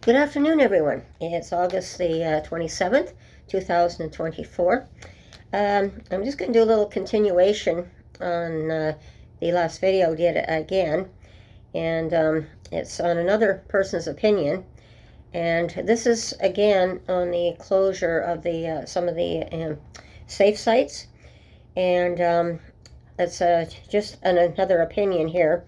Good afternoon, everyone. It's August the 27th, 2024. I'm just going to do a little continuation on the last video I did again, and it's on another person's opinion. And this is again on the closure of the some of the safe sites, and it's just another opinion here.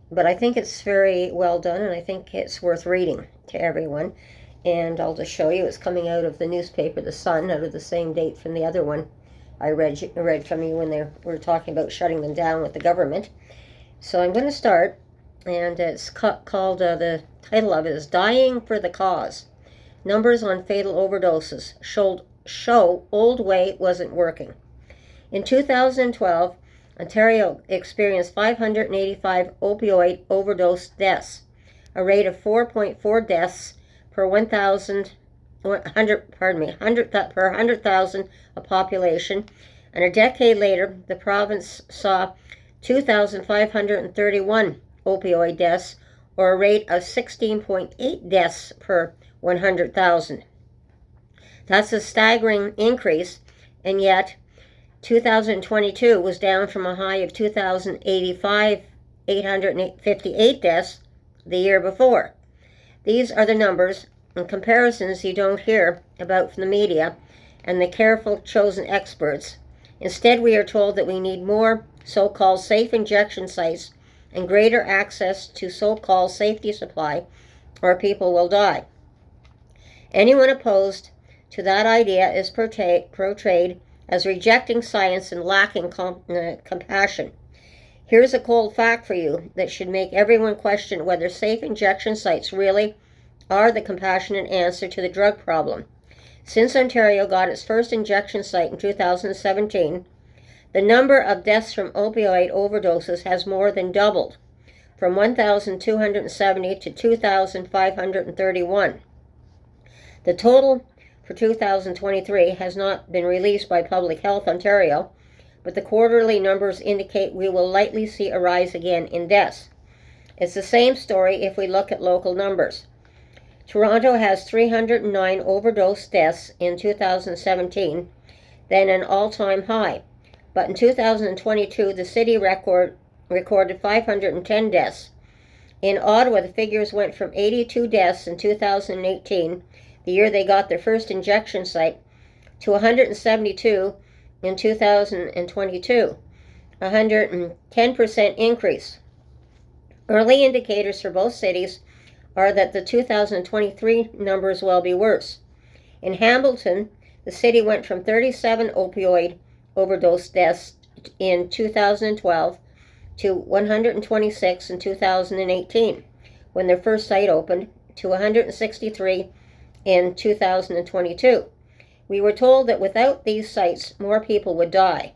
But I think it's very well done, and I think it's worth reading to everyone. And I'll just show you. It's coming out of the newspaper, The Sun, out of the same date from the other one I read from you when they were talking about shutting them down with the government. So I'm going to start, and it's called, the title of it is Dying for the Cause. Numbers on Fatal Overdoses show old way wasn't working. In 2012, Ontario experienced 585 opioid overdose deaths, a rate of 4.4 deaths per 100,000 of population, and a decade later, the province saw 2,531 opioid deaths, or a rate of 16.8 deaths per 100,000. That's a staggering increase, and yet 2022 was down from a high of 858 deaths the year before. These are the numbers and comparisons you don't hear about from the media and the careful chosen experts. Instead, we are told that we need more so-called safe injection sites and greater access to so-called safety supply, or people will die. Anyone opposed to that idea is portrayed as rejecting science and lacking compassion. Here's a cold fact for you that should make everyone question whether safe injection sites really are the compassionate answer to the drug problem. Since Ontario got its first injection site in 2017, the number of deaths from opioid overdoses has more than doubled, from 1,270 to 2,531. The total for 2023 has not been released by Public Health Ontario, but the quarterly numbers indicate we will likely see a rise again in deaths. It's the same story if we look at local numbers. Toronto has 309 overdose deaths in 2017, then an all-time high. But in 2022, the city recorded 510 deaths. In Ottawa, the figures went from 82 deaths in 2018, the year they got their first injection site, to 172 in 2022, a 110% increase. Early indicators for both cities are that the 2023 numbers will be worse. In Hamilton, the city went from 37 opioid overdose deaths in 2012 to 126 in 2018, when their first site opened, to 163 in 2022. We were told that without these sites, more people would die.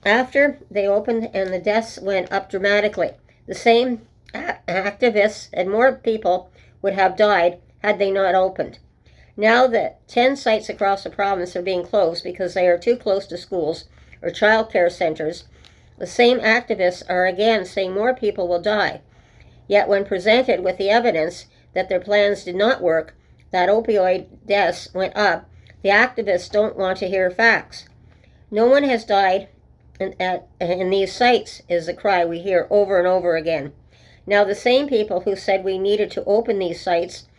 After they opened and the deaths went up dramatically, the same activists and more people would have died had they not opened. Now that 10 sites across the province are being closed because they are too close to schools or child care centers, the same activists are again saying more people will die. Yet when presented with the evidence that their plans did not work, that opioid deaths went up, the activists don't want to hear facts. No one has died in these sites, is the cry we hear over and over again. Now the same people who said we needed to open these sites,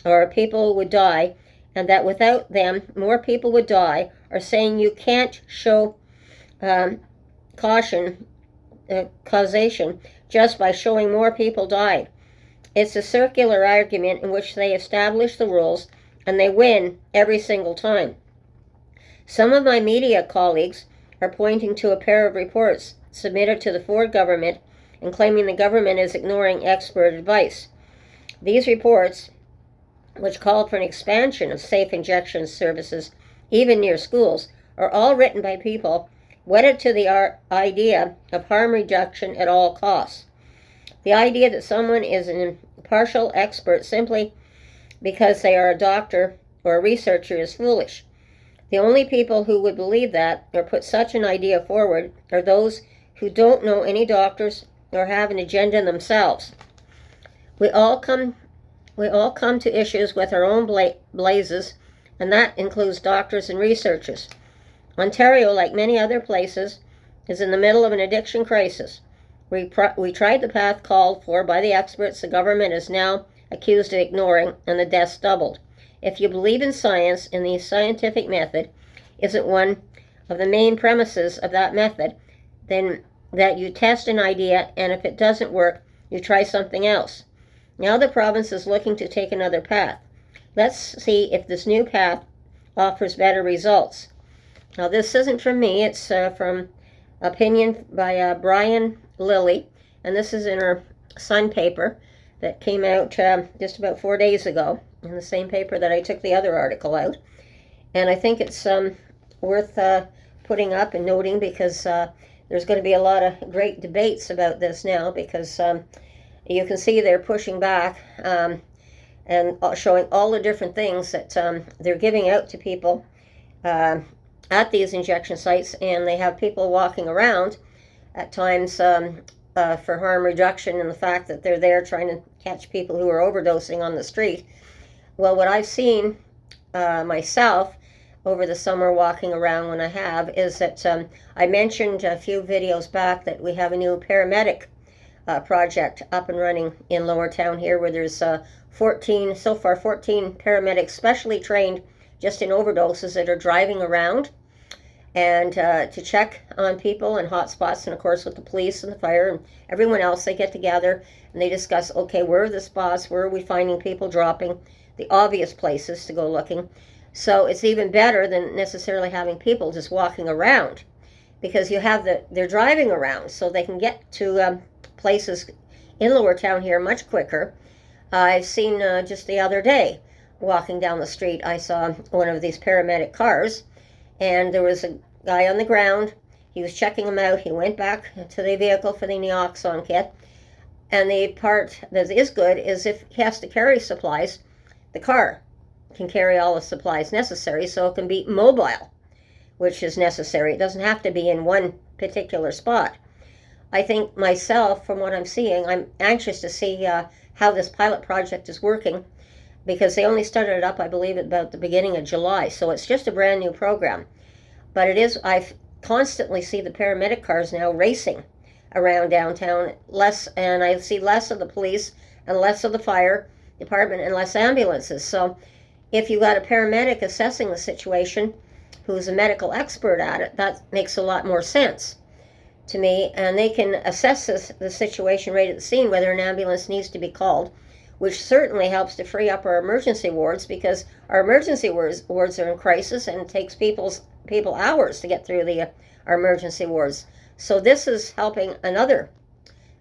or people would die, and that without them more people would die, are saying you can't show causation just by showing more people died. It's a circular argument in which they establish the rules and they win every single time. Some of my media colleagues are pointing to a pair of reports submitted to the Ford government and claiming the government is ignoring expert advice. These reports, which called for an expansion of safe injection services even near schools, are all written by people wedded to the idea of harm reduction at all costs. The idea that someone is an impartial expert simply because they are a doctor or a researcher is foolish. The only people who would believe that or put such an idea forward are those who don't know any doctors or have an agenda themselves. We all come We all come to issues with our own blazes, and that includes doctors and researchers. Ontario, like many other places, is in the middle of an addiction crisis. We tried the path called for by the experts the government is now accused of ignoring, and the deaths doubled. If you believe in science and the scientific method isn't one of the main premises of that method, then that you test an idea, and if it doesn't work, you try something else. Now the province is looking to take another path. Let's see if this new path offers better results. Now this isn't from me, it's from opinion by Brian Lilly, and this is in her Sun paper that came out just about 4 days ago, in the same paper that I took the other article out. And I think it's worth putting up and noting, because there's going to be a lot of great debates about this now, because you can see they're pushing back and showing all the different things that they're giving out to people at these injection sites, and they have people walking around at times for harm reduction, and the fact that they're there trying to catch people who are overdosing on the street. Well, what I've seen myself over the summer walking around when I have is that I mentioned a few videos back that we have a new paramedic project up and running in Lower Town here, where there's 14 paramedics specially trained just in overdoses that are driving around and to check on people in hot spots, and of course with the police and the fire and everyone else. They get together and they discuss, okay, where are the spots, where are we finding people dropping, the obvious places to go looking. So it's even better than necessarily having people just walking around, because you have they're driving around, so they can get to places in Lower Town here much quicker. I've seen just the other day, walking down the street, I saw one of these paramedic cars, and there was a guy on the ground. He was checking them out. He went back to the vehicle for the Neoxon kit, and the part that is good is if he has to carry supplies, the car can carry all the supplies necessary, so it can be mobile, which is necessary. It doesn't have to be in one particular spot. I think myself, from what I'm seeing, I'm anxious to see how this pilot project is working, because they only started it up, I believe, at about the beginning of July, so it's just a brand new program. But it is, I constantly see the paramedic cars now racing around downtown, and I see less of the police and less of the fire department and less ambulances. So if you got a paramedic assessing the situation who's a medical expert at it, that makes a lot more sense to me, and they can assess the situation right at the scene, whether an ambulance needs to be called, which certainly helps to free up our emergency wards, because our emergency wards are in crisis, and it takes people hours to get through our emergency wards. So this is helping another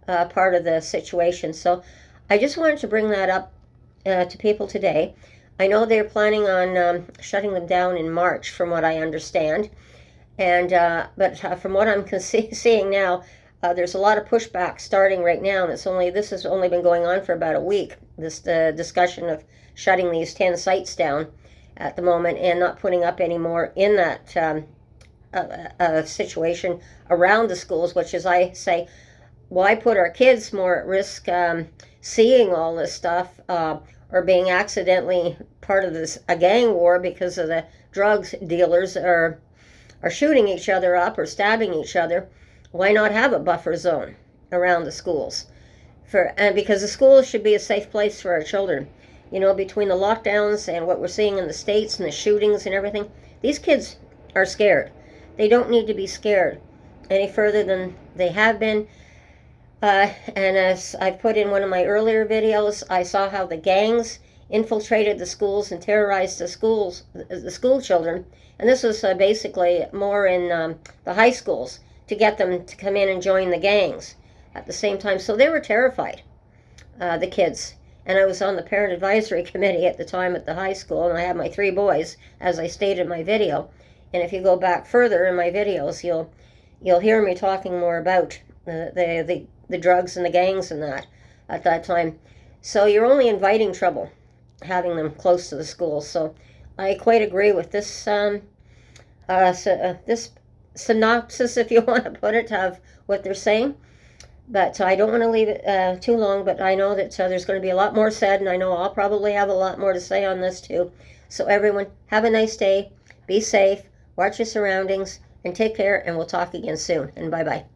part of the situation. So I just wanted to bring that up to people today. I know they're planning on shutting them down in March, from what I understand. And but from what I'm seeing now, there's a lot of pushback starting right now, and this has only been going on for about a week. This discussion of shutting these 10 sites down at the moment and not putting up any more in that situation around the schools, which is, I say, why put our kids more at risk seeing all this stuff or being accidentally part of a gang war because of the drugs dealers are shooting each other up or stabbing each other. Why not have a buffer zone around the schools? Because the schools should be a safe place for our children. You know, between the lockdowns and what we're seeing in the States and the shootings and everything, these kids are scared. They don't need to be scared any further than they have been. And as I put in one of my earlier videos, I saw how the gangs infiltrated the schools and terrorized the school children. And this was basically more in the high schools, to get them to come in and join the gangs at the same time. So they were terrified, the kids. And I was on the parent advisory committee at the time at the high school, and I had my 3 boys, as I stated in my video. And if you go back further in my videos, you'll hear me talking more about the drugs and the gangs and that at that time. So you're only inviting trouble having them close to the schools. So I quite agree with this this synopsis, if you want to put it, of what they're saying. But so I don't want to leave it too long, but I know that there's going to be a lot more said, and I know I'll probably have a lot more to say on this too. So everyone, have a nice day, be safe, watch your surroundings, and take care, and we'll talk again soon. And bye-bye.